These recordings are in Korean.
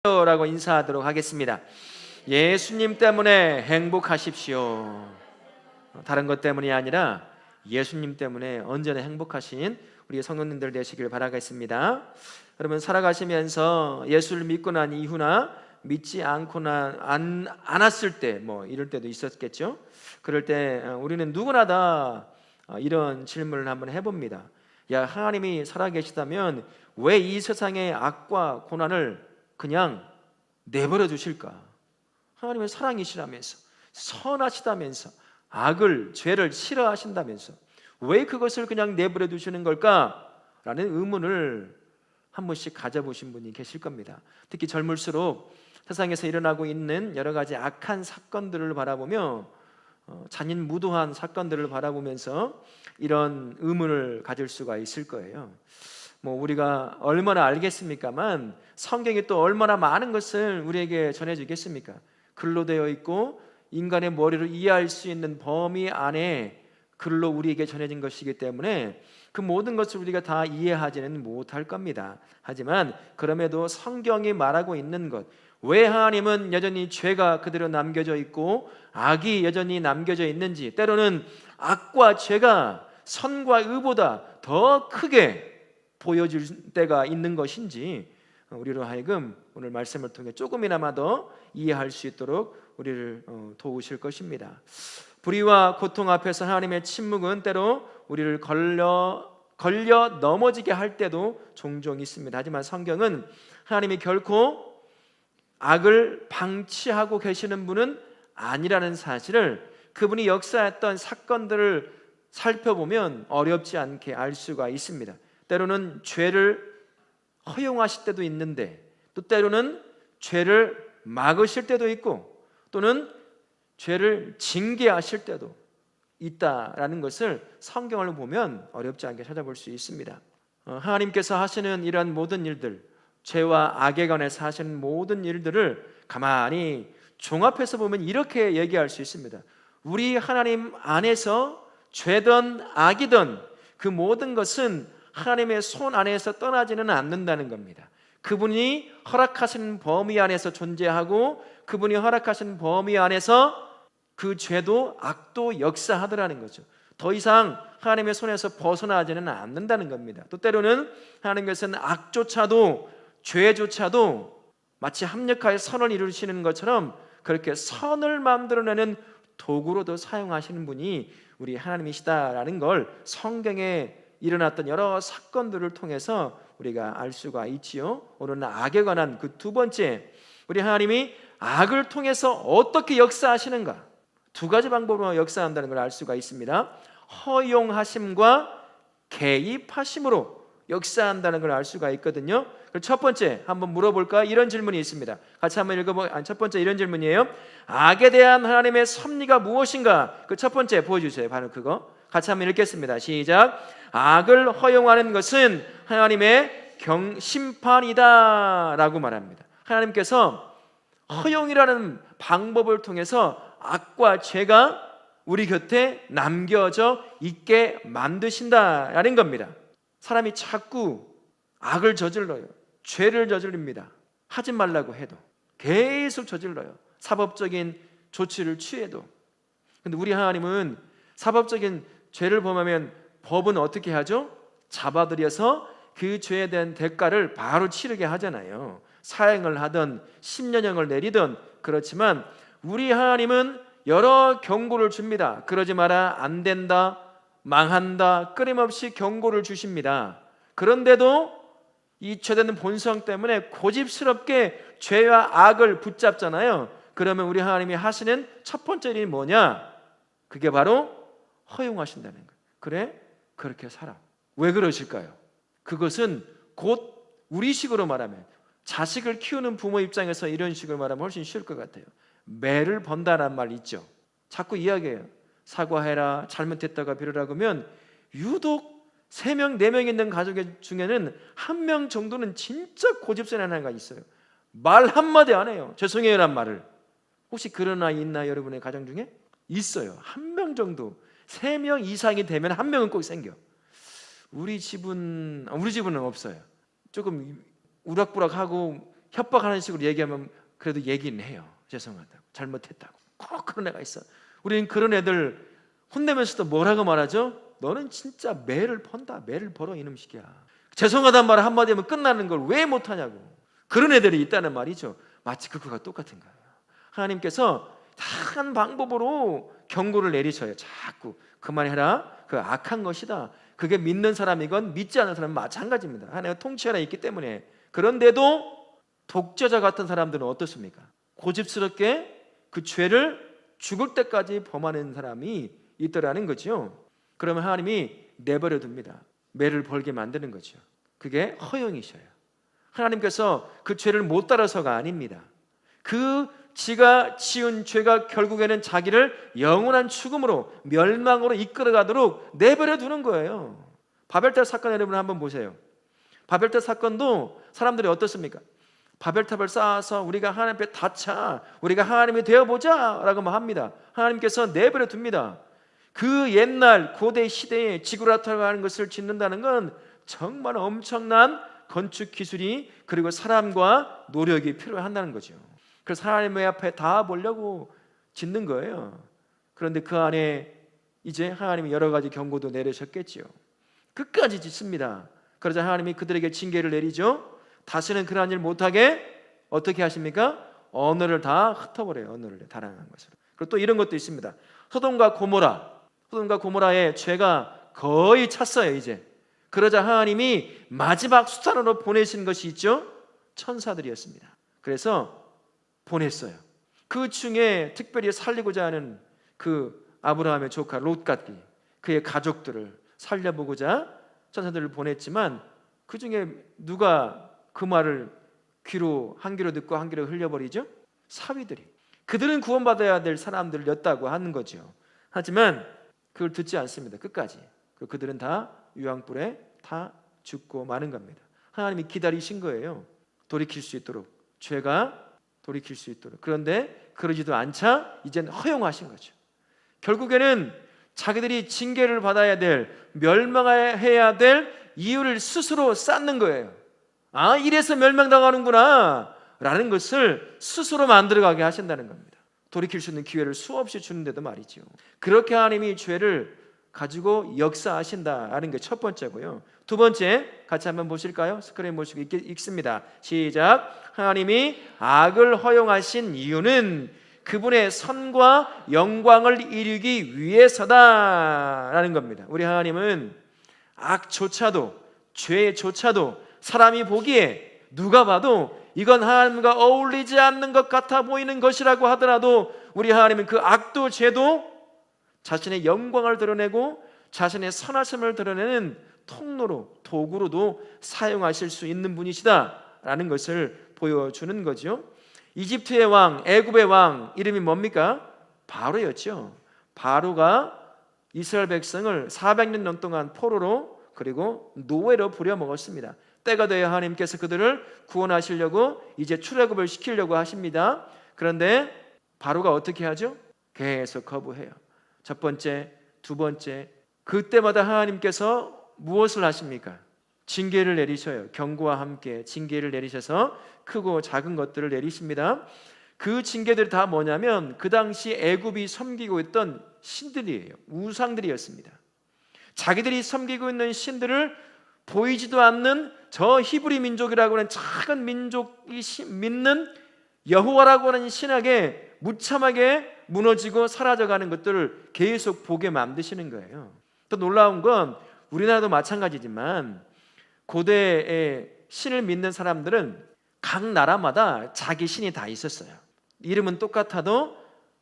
라고 인사하도록 하겠습니다. 예수님 때문에 행복하십시오. 다른 것 때문이 아니라 예수님 때문에 언제나 행복하신 우리 성도님들 되시길 바라겠습니다. 여러분, 살아가시면서 예수를 믿고 난 이후나 믿지 않거나 않았을 때 이럴 때도 있었겠죠. 그럴 때 우리는 누구나 다 이런 질문을 한번 해봅니다. 야, 하나님이 살아계시다면 왜 이 세상의 악과 고난을 그냥 내버려 두실까? 하나님은 사랑이시라면서, 선하시다면서, 악을, 죄를 싫어하신다면서 왜 그것을 그냥 내버려 두시는 걸까? 라는 의문을 한 번씩 가져보신 분이 계실 겁니다. 특히 젊을수록 세상에서 일어나고 있는 여러 가지 악한 사건들을 바라보며 잔인무도한 사건들을 바라보면서 이런 의문을 가질 수가 있을 거예요. 우리가 얼마나 알겠습니까만 성경이 또 얼마나 많은 것을 우리에게 전해주겠습니까? 글로 되어 있고 인간의 머리를 이해할 수 있는 범위 안에 글로 우리에게 전해진 것이기 때문에 그 모든 것을 우리가 다 이해하지는 못할 겁니다. 하지만 그럼에도 성경이 말하고 있는 것, 왜 하나님은 여전히 죄가 그대로 남겨져 있고 악이 여전히 남겨져 있는지, 때로는 악과 죄가 선과 의보다 더 크게 보여줄 때가 있는 것인지 우리로 하여금 오늘 말씀을 통해 조금이나마 더 이해할 수 있도록 우리를 도우실 것입니다. 불의와 고통 앞에서 하나님의 침묵은 때로 우리를 걸려 넘어지게 할 때도 종종 있습니다. 하지만 성경은 하나님이 결코 악을 방치하고 계시는 분은 아니라는 사실을, 그분이 역사했던 사건들을 살펴보면 어렵지 않게 알 수가 있습니다. 때로는 죄를 허용하실 때도 있는데, 또 때로는 죄를 막으실 때도 있고, 또는 죄를 징계하실 때도 있다라는 것을 성경을 보면 어렵지 않게 찾아볼 수 있습니다. 하나님께서 하시는 이러한 모든 일들, 죄와 악에 관해서 하시는 모든 일들을 가만히 종합해서 보면 이렇게 얘기할 수 있습니다. 우리 하나님 안에서 죄든 악이든 그 모든 것은 하나님의 손 안에서 떠나지는 않는다는 겁니다. 그분이 허락하신 범위 안에서 존재하고 그분이 허락하신 범위 안에서 그 죄도 악도 역사하더라는 거죠. 더 이상 하나님의 손에서 벗어나지는 않는다는 겁니다. 또 때로는 하나님께서는 악조차도, 죄조차도 마치 합력하여 선을 이루시는 것처럼 그렇게 선을 만들어내는 도구로도 사용하시는 분이 우리 하나님이시다라는 걸 성경에 일어났던 여러 사건들을 통해서 우리가 알 수가 있지요. 오늘은 악에 관한 그 두 번째, 우리 하나님이 악을 통해서 어떻게 역사하시는가, 두 가지 방법으로 역사한다는 걸 알 수가 있습니다. 허용하심과 개입하심으로 역사한다는 걸 알 수가 있거든요. 첫 번째 한번 물어볼까? 이런 질문이 있습니다. 같이 한번 읽어보면, 첫 번째 이런 질문이에요. 악에 대한 하나님의 섭리가 무엇인가? 그 첫 번째 보여주세요. 바로 그거 같이 한번 읽겠습니다. 시작. 악을 허용하는 것은 하나님의 심판이다 라고 말합니다. 하나님께서 허용이라는 방법을 통해서 악과 죄가 우리 곁에 남겨져 있게 만드신다라는 겁니다. 사람이 자꾸 악을 저질러요. 죄를 저지릅니다. 하지 말라고 해도 계속 저질러요. 사법적인 조치를 취해도. 근데 우리 하나님은 사법적인 죄를 범하면 법은 어떻게 하죠? 잡아들여서 그 죄에 대한 대가를 바로 치르게 하잖아요. 사형을 하든 10년형을 내리든. 그렇지만 우리 하나님은 여러 경고를 줍니다. 그러지 마라, 안 된다, 망한다, 끊임없이 경고를 주십니다. 그런데도 이 죄되는 본성 때문에 고집스럽게 죄와 악을 붙잡잖아요. 그러면 우리 하나님이 하시는 첫 번째 일이 뭐냐? 그게 바로 허용하신다는 거예요. 그래? 그렇게 살아. 왜 그러실까요? 그것은 곧 우리식으로 말하면, 자식을 키우는 부모 입장에서 이런 식으로 말하면 훨씬 쉬울 것 같아요. 매를 번다란 말 있죠. 자꾸 이야기해요. 사과해라, 잘못했다가 빌어라. 그러면 유독 3명, 4명 있는 가족 중에는 1명 정도는 진짜 고집스러운 애가 있어요. 말 한마디 안 해요. 죄송해요 란 말을. 혹시 그런 아이 있나요? 여러분의 가정 중에? 있어요. 1명 정도. 3명 이상이 되면 1명은 꼭 생겨. 우리 집은 없어요. 조금 우락부락하고 협박하는 식으로 얘기하면 그래도 얘기는 해요. 죄송하다고, 잘못했다고. 꼭 그런 애가 있어. 우리는 그런 애들 혼내면서도 뭐라고 말하죠? 너는 진짜 매를 번다. 매를 벌어 이놈 식이야. 죄송하단 말 한마디 하면 끝나는 걸 왜 못하냐고. 그런 애들이 있다는 말이죠. 마치 그거가 똑같은 거예요. 하나님께서 다양한 방법으로 경고를 내리셔요. 자꾸 그만해라. 그 악한 것이다. 그게 믿는 사람이건 믿지 않는 사람은 마찬가지입니다. 하나님의 통치 하나 있기 때문에. 그런데도 독재자 같은 사람들은 어떻습니까? 고집스럽게 그 죄를 죽을 때까지 범하는 사람이 있더라는 거죠. 그러면 하나님이 내버려 둡니다. 매를 벌게 만드는 거죠. 그게 허용이셔요. 하나님께서 그 죄를 못 따라서가 아닙니다. 그 지가 지은 죄가 결국에는 자기를 영원한 죽음으로, 멸망으로 이끌어가도록 내버려 두는 거예요. 바벨탑 사건 여러분 한번 보세요. 바벨탑 사건도 사람들이 어떻습니까? 바벨탑을 쌓아서 우리가 하나님 앞에 닫자, 우리가 하나님이 되어보자 라고 합니다. 하나님께서 내버려 둡니다. 그 옛날 고대 시대에 지구라타고 하는 것을 짓는다는 건 정말 엄청난 건축 기술이, 그리고 사람과 노력이 필요한다는 거죠. 그래서 하나님의 앞에 다 보려고 짓는 거예요. 그런데 그 안에 이제 하나님이 여러 가지 경고도 내리셨겠지요. 끝까지 짓습니다. 그러자 하나님이 그들에게 징계를 내리죠. 다시는 그러한 일 못하게 어떻게 하십니까? 언어를 다 흩어버려요. 언어를 다양한 것으로. 그리고 또 이런 것도 있습니다. 소돔과 고모라의 죄가 거의 찼어요. 이제 그러자 하나님이 마지막 수단으로 보내신 것이 있죠. 천사들이었습니다. 그래서 보냈어요. 그 중에 특별히 살리고자 하는 그 아브라함의 조카 롯같이 그의 가족들을 살려보고자 천사들을 보냈지만, 그 중에 누가 그 말을 한 귀로 듣고 한 귀로 흘려버리죠? 사위들이. 그들은 구원받아야 될 사람들이었다고 하는 거죠. 하지만 그걸 듣지 않습니다. 끝까지. 그들은 다 유황불에 다 죽고 마는 겁니다. 하나님이 기다리신 거예요. 돌이킬 수 있도록, 죄가 돌이킬 수 있도록. 그런데 그러지도 않자 이젠 허용하신 거죠. 결국에는 자기들이 징계를 받아야 될, 멸망해야 될 이유를 스스로 쌓는 거예요. 아, 이래서 멸망당하는구나 라는 것을 스스로 만들어가게 하신다는 겁니다. 돌이킬 수 있는 기회를 수없이 주는데도 말이죠. 그렇게 하나님이 죄를 가지고 역사하신다라는 게 첫 번째고요. 두 번째 같이 한번 보실까요? 스크린 보시고 읽습니다. 시작. 하나님이 악을 허용하신 이유는 그분의 선과 영광을 이루기 위해서다라는 겁니다. 우리 하나님은 악조차도, 죄조차도 사람이 보기에 누가 봐도 이건 하나님과 어울리지 않는 것 같아 보이는 것이라고 하더라도 우리 하나님은 그 악도 죄도 자신의 영광을 드러내고 자신의 선하심을 드러내는 통로로, 도구로도 사용하실 수 있는 분이시다라는 것을 보여주는 거죠. 이집트의 왕, 애굽의 왕 이름이 뭡니까? 바로였죠. 바로가 이스라엘 백성을 400년 동안 포로로 그리고 노예로 부려먹었습니다. 때가 되어 하나님께서 그들을 구원하시려고 이제 출애굽을 시키려고 하십니다. 그런데 바로가 어떻게 하죠? 계속 거부해요. 첫 번째, 두 번째, 그때마다 하나님께서 무엇을 하십니까? 징계를 내리셔요. 경고와 함께 징계를 내리셔서 크고 작은 것들을 내리십니다. 그 징계들이 다 뭐냐면 그 당시 애굽이 섬기고 있던 신들이에요. 우상들이었습니다. 자기들이 섬기고 있는 신들을 보이지도 않는 저 히브리 민족이라고 하는 작은 민족이 믿는 여호와라고 하는 신에게 무참하게 무너지고 사라져가는 것들을 계속 보게 만드시는 거예요. 또 놀라운 건 우리나라도 마찬가지지만 고대의 신을 믿는 사람들은 각 나라마다 자기 신이 다 있었어요. 이름은 똑같아도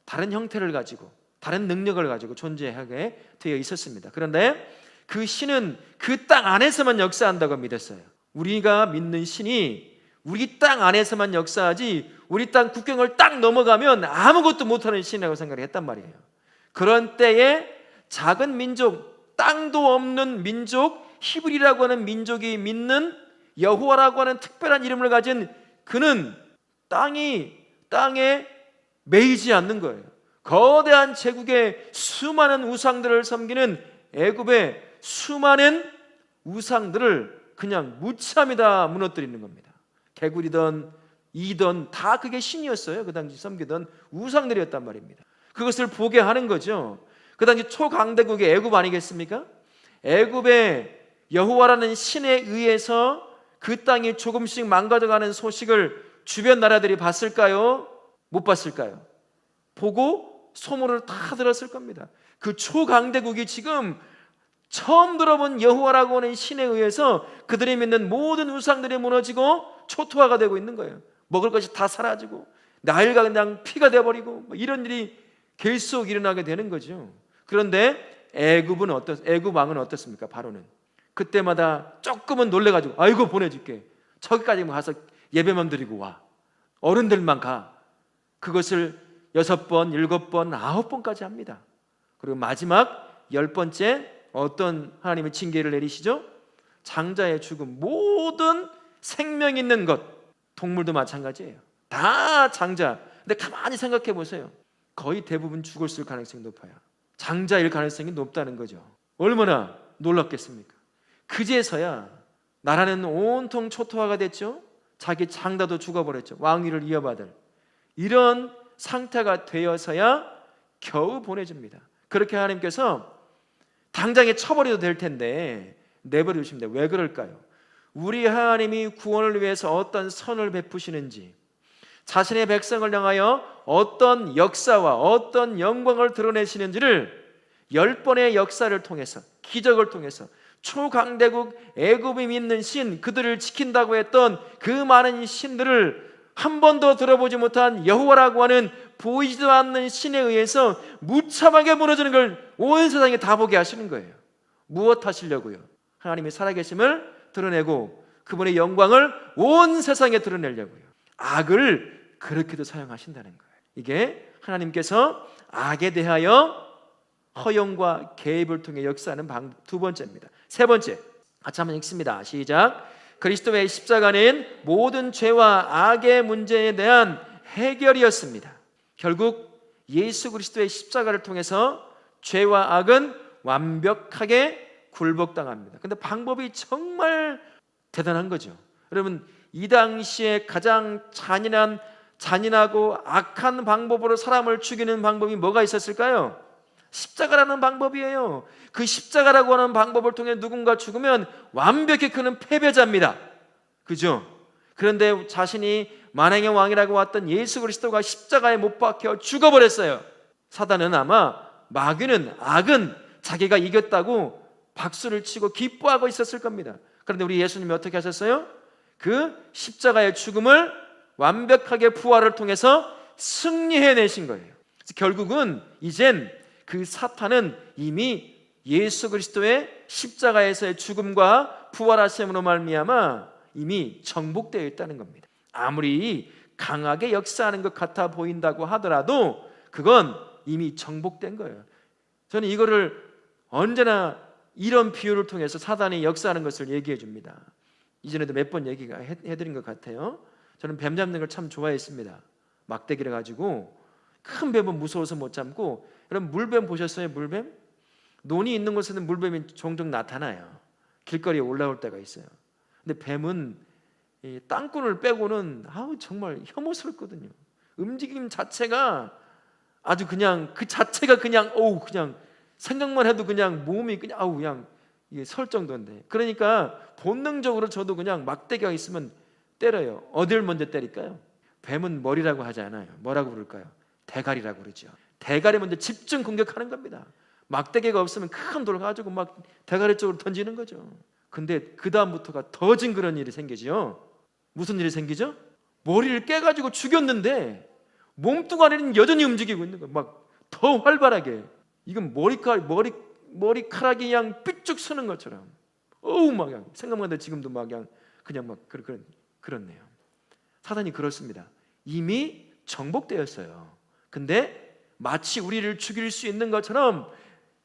다른 형태를 가지고 다른 능력을 가지고 존재하게 되어 있었습니다. 그런데 그 신은 그 땅 안에서만 역사한다고 믿었어요. 우리가 믿는 신이 우리 땅 안에서만 역사하지 우리 땅 국경을 딱 넘어가면 아무것도 못하는 신이라고 생각을 했단 말이에요. 그런 때에 작은 민족, 땅도 없는 민족, 히브리라고 하는 민족이 믿는 여호와라고 하는 특별한 이름을 가진 그는 땅에 매이지 않는 거예요. 거대한 제국의 수많은 우상들을 섬기는 애굽의 수많은 우상들을 그냥 무참히 다 무너뜨리는 겁니다. 개구리든 이던 다 그게 신이었어요. 그 당시 섬기던 우상들이었단 말입니다. 그것을 보게 하는 거죠. 그 당시 초강대국이 애굽 아니겠습니까? 애굽의 여호와라는 신에 의해서 그 땅이 조금씩 망가져가는 소식을 주변 나라들이 봤을까요? 못 봤을까요? 보고 소문을 다 들었을 겁니다. 그 초강대국이 지금 처음 들어본 여호와라고 하는 신에 의해서 그들이 믿는 모든 우상들이 무너지고 초토화가 되고 있는 거예요. 먹을 것이 다 사라지고 나일가 그냥 피가 되어버리고 이런 일이 계속 일어나게 되는 거죠. 그런데 애굽 왕은 어떻습니까? 바로는 그때마다 조금은 놀래가지고 아이고 보내줄게, 저기까지 가서 예배만 드리고 와, 어른들만 가. 그것을 6번, 7번, 9번까지 합니다. 그리고 마지막 10번째 어떤 하나님의 징계를 내리시죠? 장자의 죽음, 모든 생명 있는 것, 동물도 마찬가지예요. 다 장자. 근데 가만히 생각해 보세요. 거의 대부분 죽었을 가능성이 높아요. 장자일 가능성이 높다는 거죠. 얼마나 놀랍겠습니까? 그제서야 나라는 온통 초토화가 됐죠. 자기 장자도 죽어버렸죠. 왕위를 이어받을 이런 상태가 되어서야 겨우 보내줍니다. 그렇게 하나님께서 당장에 쳐버려도 될 텐데 내버려 두십니다. 왜 그럴까요? 우리 하나님이 구원을 위해서 어떤 선을 베푸시는지, 자신의 백성을 향하여 어떤 역사와 어떤 영광을 드러내시는지를 10번의 역사를 통해서, 기적을 통해서, 초강대국 애굽이 믿는 신, 그들을 지킨다고 했던 그 많은 신들을 한 번도 들어보지 못한 여호와라고 하는 보이지도 않는 신에 의해서 무참하게 무너지는 걸 온 세상에 다 보게 하시는 거예요. 무엇 하시려고요? 하나님의 살아계심을 드러내고 그분의 영광을 온 세상에 드러내려고요. 악을 그렇게도 사용하신다는 거예요. 이게 하나님께서 악에 대하여 허용과 개입을 통해 역사하는 방법 두 번째입니다. 세 번째, 같이 한번 읽습니다. 시작. 그리스도의 십자가는 모든 죄와 악의 문제에 대한 해결이었습니다. 결국 예수 그리스도의 십자가를 통해서 죄와 악은 완벽하게 굴복당합니다. 근데 방법이 정말 대단한 거죠. 여러분, 이 당시에 가장 잔인하고 악한 방법으로 사람을 죽이는 방법이 뭐가 있었을까요? 십자가라는 방법이에요. 그 십자가라고 하는 방법을 통해 누군가 죽으면 완벽히 그는 패배자입니다. 그죠? 그런데 자신이 만왕의 왕이라고 왔던 예수 그리스도가 십자가에 못 박혀 죽어버렸어요. 사단은 아마, 마귀는, 악은 자기가 이겼다고 박수를 치고 기뻐하고 있었을 겁니다. 그런데 우리 예수님이 어떻게 하셨어요? 그 십자가의 죽음을 완벽하게 부활을 통해서 승리해내신 거예요. 그래서 결국은 이젠 그 사탄은 이미 예수 그리스도의 십자가에서의 죽음과 부활하심으로 말미암아 이미 정복되어 있다는 겁니다. 아무리 강하게 역사하는 것 같아 보인다고 하더라도 그건 이미 정복된 거예요. 저는 이거를 언제나 이런 비유를 통해서 사단이 역사하는 것을 얘기해 줍니다. 이전에도 몇 번 해드린 것 같아요. 저는 뱀 잡는 걸 참 좋아했습니다. 막대기를 가지고 큰 뱀은 무서워서 못 잡고, 여러분 물뱀 보셨어요? 물뱀? 논이 있는 곳에는 물뱀이 종종 나타나요. 길거리에 올라올 때가 있어요. 근데 뱀은 이 땅굴을 빼고는 정말 혐오스럽거든요. 움직임 자체가 아주 그냥 그 자체가 그냥 그냥 생각만 해도 그냥 몸이 그냥 이게 설 정도인데, 그러니까 본능적으로 저도 그냥 막대기가 있으면 때려요. 어딜 먼저 때릴까요? 뱀은 머리라고 하지 않아요. 뭐라고 부를까요? 대가리라고 그러죠. 대가리 먼저 집중 공격하는 겁니다. 막대기가 없으면 큰 돌 가지고 막 대가리 쪽으로 던지는 거죠. 근데 그 다음부터가 더 징그러운 일이 생기죠. 무슨 일이 생기죠? 머리를 깨가지고 죽였는데 몸뚱아리는 여전히 움직이고 있는 거예요. 막 더 활발하게. 이건 머리카락이 그냥 삐쭉 서는 것처럼. 막 생각만 해도 지금도 그냥 그렇네요. 사단이 그렇습니다. 이미 정복되었어요. 근데 마치 우리를 죽일 수 있는 것처럼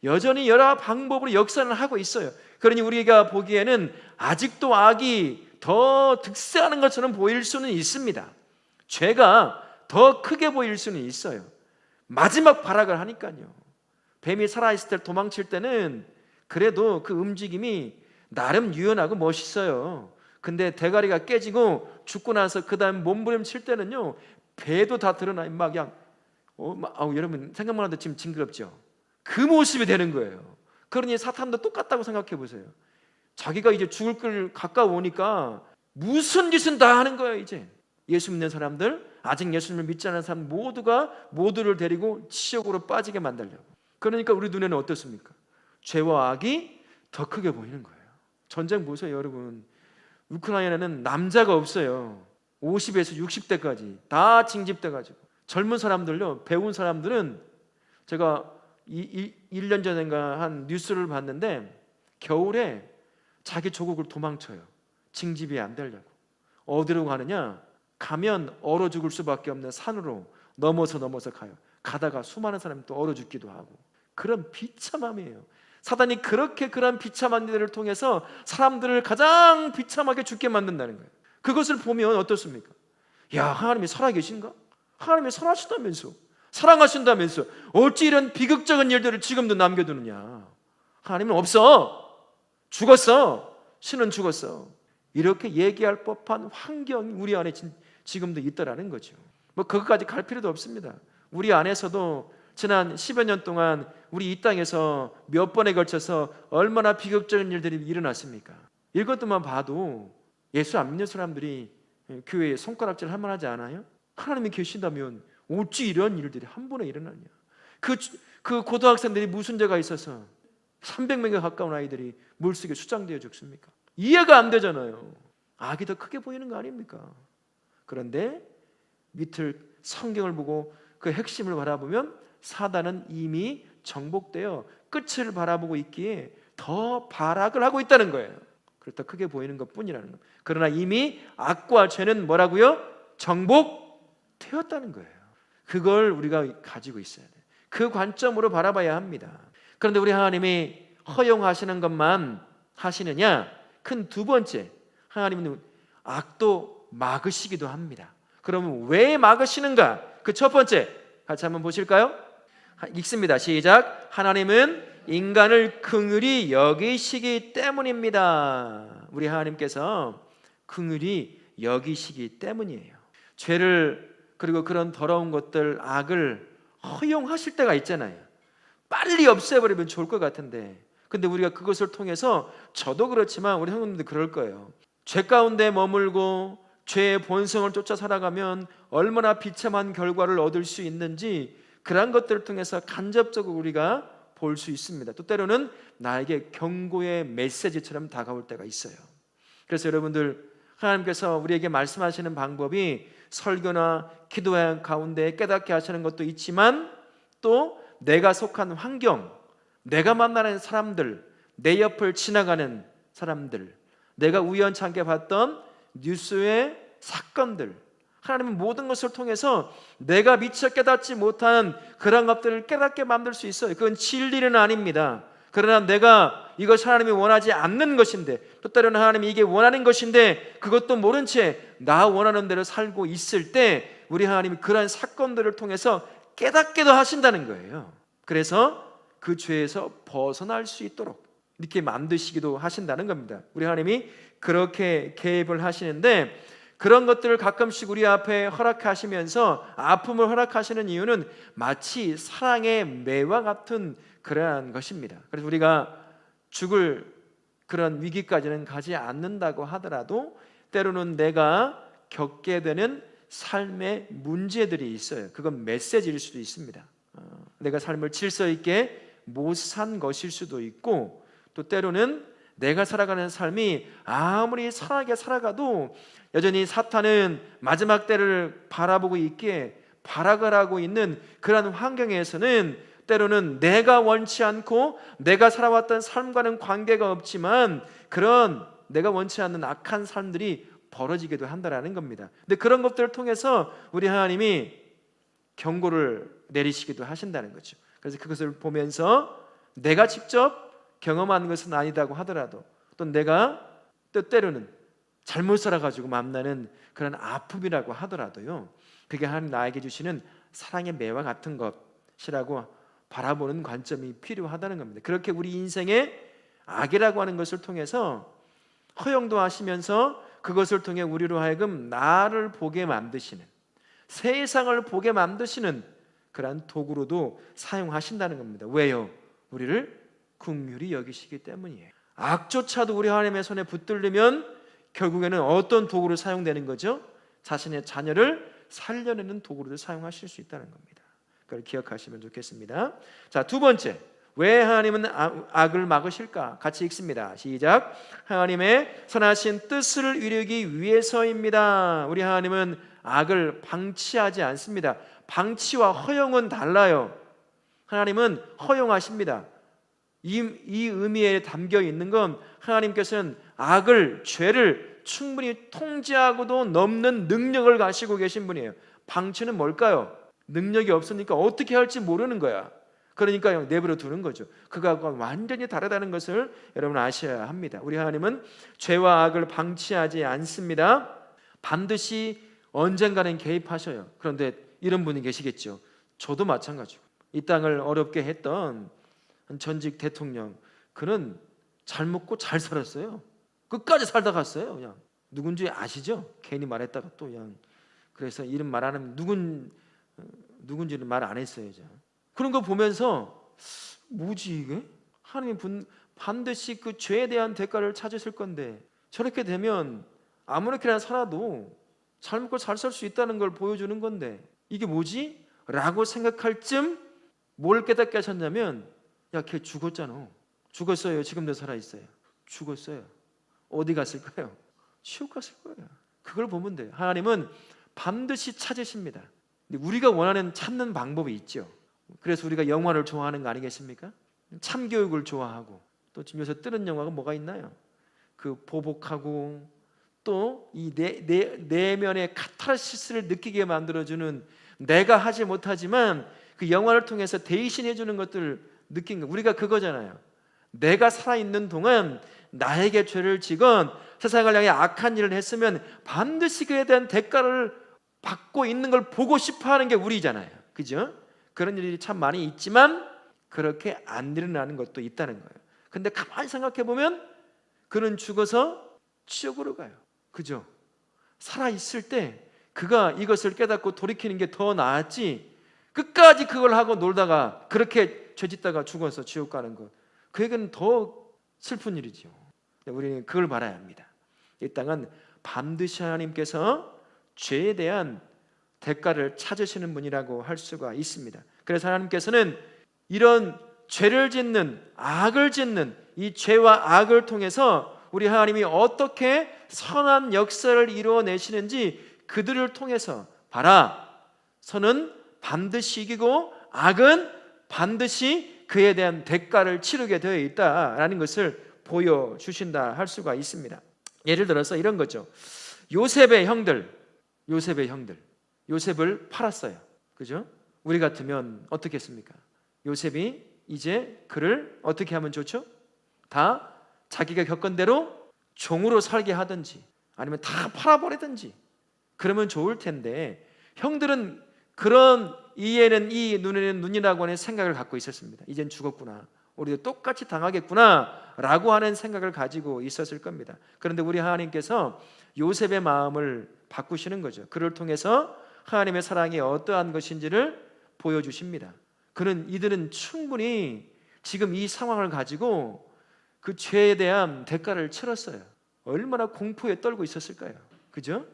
여전히 여러 방법으로 역사를 하고 있어요. 그러니 우리가 보기에는 아직도 악이 더 득세하는 것처럼 보일 수는 있습니다. 죄가 더 크게 보일 수는 있어요. 마지막 발악을 하니까요. 뱀이 살아있을 때 도망칠 때는 그래도 그 움직임이 나름 유연하고 멋있어요. 근데 대가리가 깨지고 죽고 나서 그 다음 몸부림칠 때는요, 배도 다 드러나 막 그냥 여러분 생각만 해도 지금 징그럽죠. 그 모습이 되는 거예요. 그러니 사탄도 똑같다고 생각해 보세요. 자기가 이제 죽을 걸 가까워오니까 무슨 짓은 다 하는 거예요. 이제 예수 믿는 사람들, 아직 예수님을 믿지 않은 사람 모두를 데리고 지옥으로 빠지게 만들려고. 그러니까 우리 눈에는 어떻습니까? 죄와 악이 더 크게 보이는 거예요. 전쟁 보세요, 여러분. 우크라이나는 남자가 없어요. 50에서 60대까지 다 징집돼 가지고. 젊은 사람들요, 배운 사람들은, 제가 1년 전인가 한 뉴스를 봤는데 겨울에 자기 조국을 도망쳐요. 징집이 안 되려고. 어디로 가느냐? 가면 얼어 죽을 수밖에 없는 산으로 넘어서 가요. 가다가 수많은 사람이 또 얼어 죽기도 하고. 그런 비참함이에요. 사단이 그렇게 그런 비참한 일을 통해서 사람들을 가장 비참하게 죽게 만든다는 거예요. 그것을 보면 어떻습니까? 야, 하나님이 살아계신가? 하나님이 선하시다면서, 사랑하신다면서 어찌 이런 비극적인 일들을 지금도 남겨두느냐? 하나님은 없어, 죽었어, 신은 죽었어. 이렇게 얘기할 법한 환경이 우리 안에 지금도 있다라는 거죠. 뭐 그것까지 갈 필요도 없습니다. 우리 안에서도 지난 10여 년 동안 우리 이 땅에서 몇 번에 걸쳐서 얼마나 비극적인 일들이 일어났습니까? 이것들만 봐도 예수 안 믿는 사람들이 교회에 손가락질 할 만하지 않아요? 하나님이 계신다면 어찌 이런 일들이 한 번에 일어나냐? 그 고등학생들이 무슨 죄가 있어서 300명에 가까운 아이들이 물속에 수장되어 죽습니까? 이해가 안 되잖아요. 악이 더 크게 보이는 거 아닙니까? 그런데 밑을 성경을 보고 그 핵심을 바라보면 사단은 이미 정복되어 끝을 바라보고 있기에 더 발악을 하고 있다는 거예요. 그렇다 크게 보이는 것뿐이라는 거예요. 그러나 이미 악과 죄는 뭐라고요? 정복되었다는 거예요. 그걸 우리가 가지고 있어야 돼요. 그 관점으로 바라봐야 합니다. 그런데 우리 하나님이 허용하시는 것만 하시느냐? 큰 두 번째, 하나님은 악도 막으시기도 합니다. 그러면 왜 막으시는가? 그 첫 번째 같이 한번 보실까요? 읽습니다. 시작. 하나님은 인간을 긍휼히 여기시기 때문입니다. 우리 하나님께서 긍휼히 여기시기 때문이에요. 죄를, 그리고 그런 더러운 것들, 악을 허용하실 때가 있잖아요. 빨리 없애버리면 좋을 것 같은데, 근데 우리가 그것을 통해서, 저도 그렇지만 우리 형님들 그럴 거예요. 죄 가운데 머물고 죄의 본성을 쫓아 살아가면 얼마나 비참한 결과를 얻을 수 있는지, 그런 것들을 통해서 간접적으로 우리가 볼 수 있습니다. 또 때로는 나에게 경고의 메시지처럼 다가올 때가 있어요. 그래서 여러분들, 하나님께서 우리에게 말씀하시는 방법이 설교나 기도 가운데 깨닫게 하시는 것도 있지만, 또 내가 속한 환경, 내가 만나는 사람들, 내 옆을 지나가는 사람들, 내가 우연찮게 봤던 뉴스의 사건들, 하나님은 모든 것을 통해서 내가 미처 깨닫지 못한 그런 것들을 깨닫게 만들 수 있어요. 그건 진리는 아닙니다. 그러나 내가 이것이 하나님이 원하지 않는 것인데, 또 때로는 하나님이 이게 원하는 것인데 그것도 모른 채 나 원하는 대로 살고 있을 때, 우리 하나님이 그러한 사건들을 통해서 깨닫게도 하신다는 거예요. 그래서 그 죄에서 벗어날 수 있도록 이렇게 만드시기도 하신다는 겁니다. 우리 하나님이 그렇게 개입을 하시는데, 그런 것들을 가끔씩 우리 앞에 허락하시면서 아픔을 허락하시는 이유는 마치 사랑의 매와 같은 그러한 것입니다. 그래서 우리가 죽을 그런 위기까지는 가지 않는다고 하더라도 때로는 내가 겪게 되는 삶의 문제들이 있어요. 그건 메시지일 수도 있습니다. 내가 삶을 질서 있게 못 산 것일 수도 있고, 또 때로는 내가 살아가는 삶이 아무리 선하게 살아가도 여전히 사탄은 마지막 때를 바라보고 있기에 발악을 하고 있는 그런 환경에서는 때로는 내가 원치 않고 내가 살아왔던 삶과는 관계가 없지만 그런 내가 원치 않는 악한 삶들이 벌어지기도 한다는 겁니다. 근데 그런 것들을 통해서 우리 하나님이 경고를 내리시기도 하신다는 거죠. 그래서 그것을 보면서 내가 직접 경험한 것은 아니다고 하더라도, 또 내가 또 때로는 잘못 살아가지고 만나는 그런 아픔이라고 하더라도요, 그게 하나님 나에게 주시는 사랑의 매와 같은 것이라고 바라보는 관점이 필요하다는 겁니다. 그렇게 우리 인생의 악이라고 하는 것을 통해서 허용도 하시면서 그것을 통해 우리로 하여금 나를 보게 만드시는, 세상을 보게 만드시는 그러한 도구로도 사용하신다는 겁니다. 왜요? 우리를 긍휼히 여기시기 때문이에요. 악조차도 우리 하나님의 손에 붙들리면 결국에는 어떤 도구로 사용되는 거죠? 자신의 자녀를 살려내는 도구로도 사용하실 수 있다는 겁니다. 그걸 기억하시면 좋겠습니다. 자, 두 번째, 왜 하나님은 악을 막으실까? 같이 읽습니다. 시작. 하나님의 선하신 뜻을 이루기 위해서입니다. 우리 하나님은 악을 방치하지 않습니다. 방치와 허용은 달라요. 하나님은 허용하십니다. 이 의미에 담겨 있는 건 하나님께서는 악을, 죄를 충분히 통제하고도 넘는 능력을 가지고 계신 분이에요. 방치는 뭘까요? 능력이 없으니까 어떻게 할지 모르는 거야. 그러니까 내버려 두는 거죠. 그거하고 완전히 다르다는 것을 여러분 아셔야 합니다. 우리 하나님은 죄와 악을 방치하지 않습니다. 반드시 언젠가는 개입하셔요. 그런데 이런 분이 계시겠죠. 저도 마찬가지고 이 땅을 어렵게 했던 전직 대통령, 그는 잘 먹고 잘 살았어요. 끝까지 살다 갔어요. 그냥 누군지 아시죠? 괜히 말했다가 또 그냥, 그래서 이름 말 안 하면 누군지는 말 안 했어요. 그런 거 보면서 뭐지 이게? 하나님이 반드시 그 죄에 대한 대가를 찾으실 건데 저렇게 되면 아무렇게나 살아도 잘 먹고 잘 살 수 있다는 걸 보여주는 건데 이게 뭐지? 라고 생각할 쯤 뭘 깨닫게 하셨냐면, 야, 걔 죽었잖아. 죽었어요. 지금도 살아있어요. 죽었어요. 어디 갔을까요? 지옥 갔을 거예요. 그걸 보면 돼요. 하나님은 반드시 찾으십니다. 근데 우리가 원하는 찾는 방법이 있죠. 그래서 우리가 영화를 좋아하는 거 아니겠습니까? 참교육을 좋아하고, 또 지금 요새 뜨는 영화가 뭐가 있나요? 그 보복하고 또 이 내면의 카타르시스를 느끼게 만들어주는, 내가 하지 못하지만 그 영화를 통해서 대신해 주는 것들을 느낀 거, 우리가 그거잖아요. 내가 살아있는 동안 나에게 죄를 지건 세상을 향해 악한 일을 했으면 반드시 그에 대한 대가를 받고 있는 걸 보고 싶어하는 게 우리잖아요. 그죠? 그런 일이 참 많이 있지만 그렇게 안 일어나는 것도 있다는 거예요. 근데 가만히 생각해 보면 그는 죽어서 지옥으로 가요. 그죠? 살아있을 때 그가 이것을 깨닫고 돌이키는 게 더 나았지, 끝까지 그걸 하고 놀다가 그렇게 죄짓다가 죽어서 지옥 가는 것, 그에게는 더 슬픈 일이죠. 우리는 그걸 바라야 합니다. 이 땅은 반드시 하나님께서 죄에 대한 대가를 찾으시는 분이라고 할 수가 있습니다. 그래서 하나님께서는 이런 죄를 짓는, 악을 짓는 이 죄와 악을 통해서 우리 하나님이 어떻게 선한 역사를 이루어내시는지 그들을 통해서, 봐라, 선은 반드시 이기고 악은 반드시 그에 대한 대가를 치르게 되어 있다라는 것을 보여주신다 할 수가 있습니다. 예를 들어서 이런 거죠. 요셉의 형들, 요셉을 팔았어요. 그죠? 우리 같으면 어떻게 했습니까? 요셉이 이제 그를 어떻게 하면 좋죠? 다 자기가 겪은 대로 종으로 살게 하든지 아니면 다 팔아버리든지 그러면 좋을 텐데, 형들은 그런 이에는 이, 눈에는 눈이라고 하는 생각을 갖고 있었습니다. 이젠 죽었구나, 우리도 똑같이 당하겠구나 라고 하는 생각을 가지고 있었을 겁니다. 그런데 우리 하나님께서 요셉의 마음을 바꾸시는 거죠. 그를 통해서 하나님의 사랑이 어떠한 것인지를 보여주십니다. 이들은 충분히 지금 이 상황을 가지고 그 죄에 대한 대가를 치렀어요. 얼마나 공포에 떨고 있었을까요? 그죠?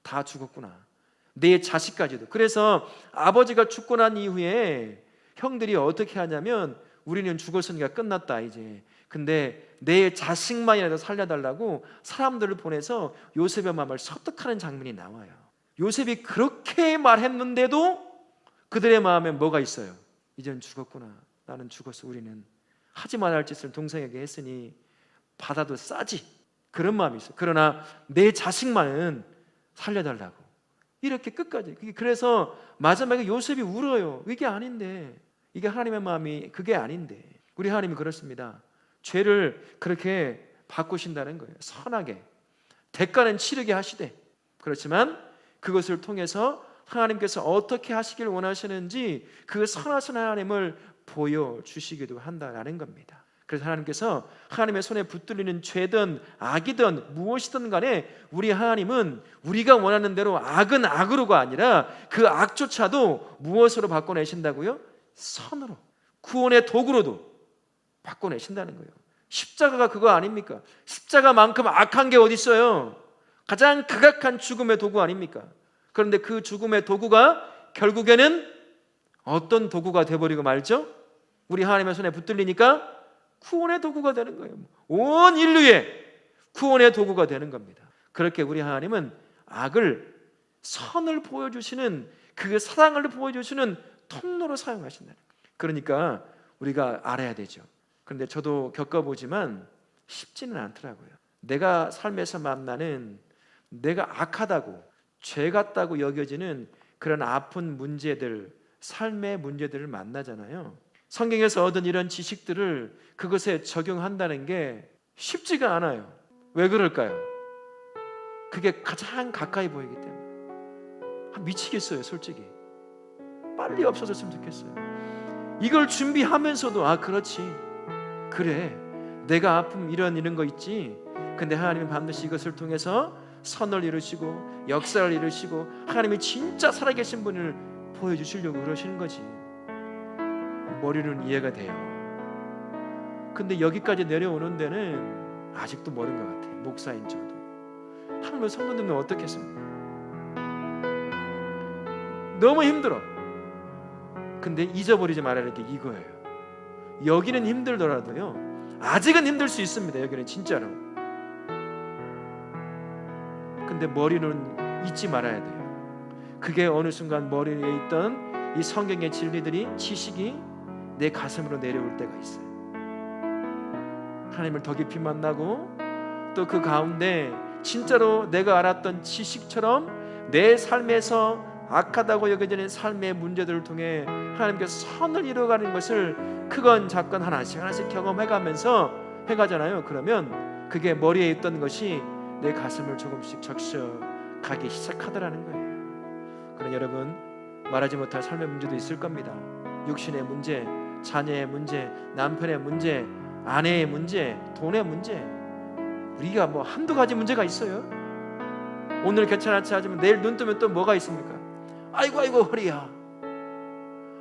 다 죽었구나, 내 자식까지도. 그래서 아버지가 죽고 난 이후에 형들이 어떻게 하냐면, 우리는 죽었으니까 끝났다 이제, 근데 내 자식만이라도 살려달라고 사람들을 보내서 요셉의 마음을 설득하는 장면이 나와요. 요셉이 그렇게 말했는데도 그들의 마음에 뭐가 있어요? 이젠 죽었구나, 나는 죽었어, 우리는 하지 말아야 할 짓을 동생에게 했으니 받아도 싸지, 그런 마음이 있어요. 그러나 내 자식만은 살려달라고, 이렇게 끝까지. 그래서 마지막에 요셉이 울어요. 이게 아닌데, 이게 하나님의 마음이 그게 아닌데. 우리 하나님이 그렇습니다. 죄를 그렇게 바꾸신다는 거예요. 선하게 대가는 치르게 하시되, 그렇지만 그것을 통해서 하나님께서 어떻게 하시길 원하시는지 그 선하신 하나님을 보여주시기도 한다라는 겁니다. 그래서 하나님께서 하나님의 손에 붙들리는 죄든 악이든 무엇이든 간에 우리 하나님은 우리가 원하는 대로 악은 악으로가 아니라 그 악조차도 무엇으로 바꿔내신다고요? 선으로, 구원의 도구로도 바꿔내신다는 거예요. 십자가가 그거 아닙니까? 십자가만큼 악한 게 어디 있어요? 가장 극악한 죽음의 도구 아닙니까? 그런데 그 죽음의 도구가 결국에는 어떤 도구가 돼버리고 말죠? 우리 하나님의 손에 붙들리니까 구원의 도구가 되는 거예요. 온 인류의 구원의 도구가 되는 겁니다. 그렇게 우리 하나님은 악을 선을 보여주시는, 그 사랑을 보여주시는 통로로 사용하신다는 거예요. 그러니까 우리가 알아야 되죠. 그런데 저도 겪어보지만 쉽지는 않더라고요. 내가 삶에서 만나는 내가 악하다고, 죄 같다고 여겨지는 그런 아픈 문제들, 삶의 문제들을 만나잖아요. 성경에서 얻은 이런 지식들을 그것에 적용한다는 게 쉽지가 않아요. 왜 그럴까요? 그게 가장 가까이 보이기 때문에. 미치겠어요, 솔직히. 빨리 없어졌으면 좋겠어요. 이걸 준비하면서도 그렇지, 그래, 내가 아픔 이런 거 있지. 근데 하나님은 반드시 이것을 통해서 선을 이루시고 역사를 이루시고 하나님이 진짜 살아계신 분을 보여주시려고 그러시는 거지. 머리로는 이해가 돼요. 근데 여기까지 내려오는 데는 아직도 멀은 것 같아요. 목사인 저도. 하나님의 성도님은 어떻겠습니까? 너무 힘들어. 근데 잊어버리지 말아야 할 게 이거예요. 여기는 힘들더라도요, 아직은 힘들 수 있습니다. 여기는 진짜로. 근데 머리는 잊지 말아야 돼요. 그게 어느 순간 머리에 있던 이 성경의 진리들이, 지식이 내 가슴으로 내려올 때가 있어요. 하나님을 더 깊이 만나고 또 그 가운데 진짜로 내가 알았던 지식처럼 내 삶에서 악하다고 여겨지는 삶의 문제들을 통해 하나님께서 선을 이루어가는 것을 크건 작건 하나씩 경험해가면서 해가잖아요. 그러면 그게 머리에 있던 것이 내 가슴을 조금씩 적셔가기 시작하더라는 거예요. 그럼 여러분, 말하지 못할 삶의 문제도 있을 겁니다. 육신의 문제, 자녀의 문제, 남편의 문제, 아내의 문제, 돈의 문제. 우리가 뭐 한두 가지 문제가 있어요. 오늘 괜찮지 하지만 내일 눈 뜨면 또 뭐가 있습니까? 아이고 허리야,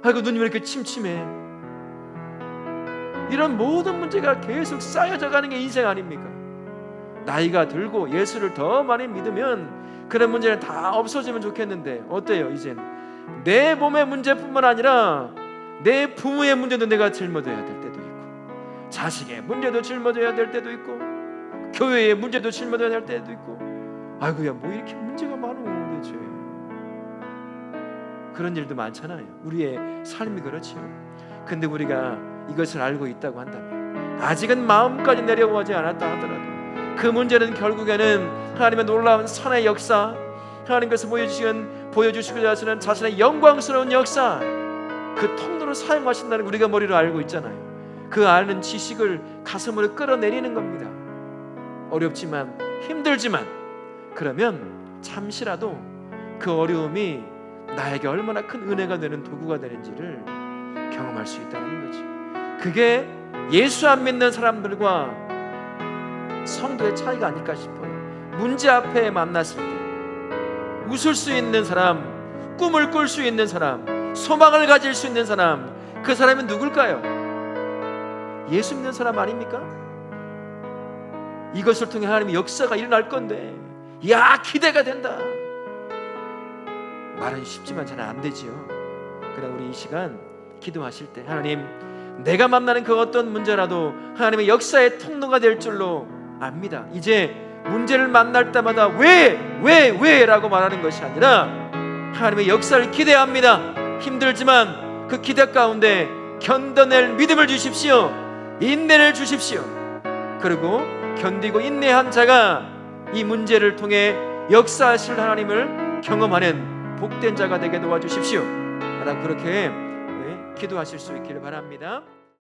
아이고 눈이 왜 이렇게 침침해. 이런 모든 문제가 계속 쌓여져 가는 게 인생 아닙니까? 나이가 들고 예수를 더 많이 믿으면 그런 문제는 다 없어지면 좋겠는데 어때요? 이젠 내 몸의 문제뿐만 아니라 내 부모의 문제도 내가 짊어져야 될 때도 있고, 자식의 문제도 짊어져야 될 때도 있고, 교회의 문제도 짊어져야 될 때도 있고. 아이고야, 뭐 이렇게 문제가 많어 대체. 그런 일도 많잖아요. 우리의 삶이 그렇지요. 근데 우리가 이것을 알고 있다고 한다면, 아직은 마음까지 내려오지 않았다 하더라도 그 문제는 결국에는 하나님의 놀라운 선의 역사, 하나님께서 보여주시고자 하시는 자신의 영광스러운 역사, 그 통로로 사용하신다는 걸 우리가 머리로 알고 있잖아요. 그 아는 지식을 가슴으로 끌어내리는 겁니다. 어렵지만 힘들지만, 그러면 잠시라도 그 어려움이 나에게 얼마나 큰 은혜가 되는 도구가 되는지를 경험할 수 있다는 거지. 그게 예수 안 믿는 사람들과 성도의 차이가 아닐까 싶어요. 문제 앞에 만났을 때 웃을 수 있는 사람, 꿈을 꿀 수 있는 사람, 소망을 가질 수 있는 사람, 그 사람이 누굴까요? 예수 믿는 사람 아닙니까? 이것을 통해 하나님의 역사가 일어날 건데, 야, 기대가 된다. 말은 쉽지만 잘 안 되지요. 그러나 우리 이 시간 기도하실 때, 하나님, 내가 만나는 그 어떤 문제라도 하나님의 역사의 통로가 될 줄로 압니다. 이제 문제를 만날 때마다 왜 라고 말하는 것이 아니라 하나님의 역사를 기대합니다. 힘들지만 그 기대 가운데 견뎌낼 믿음을 주십시오. 인내를 주십시오. 그리고 견디고 인내한 자가 이 문제를 통해 역사하실 하나님을 경험하는 복된 자가 되게 도와주십시오. 그렇게 기도하실 수 있기를 바랍니다.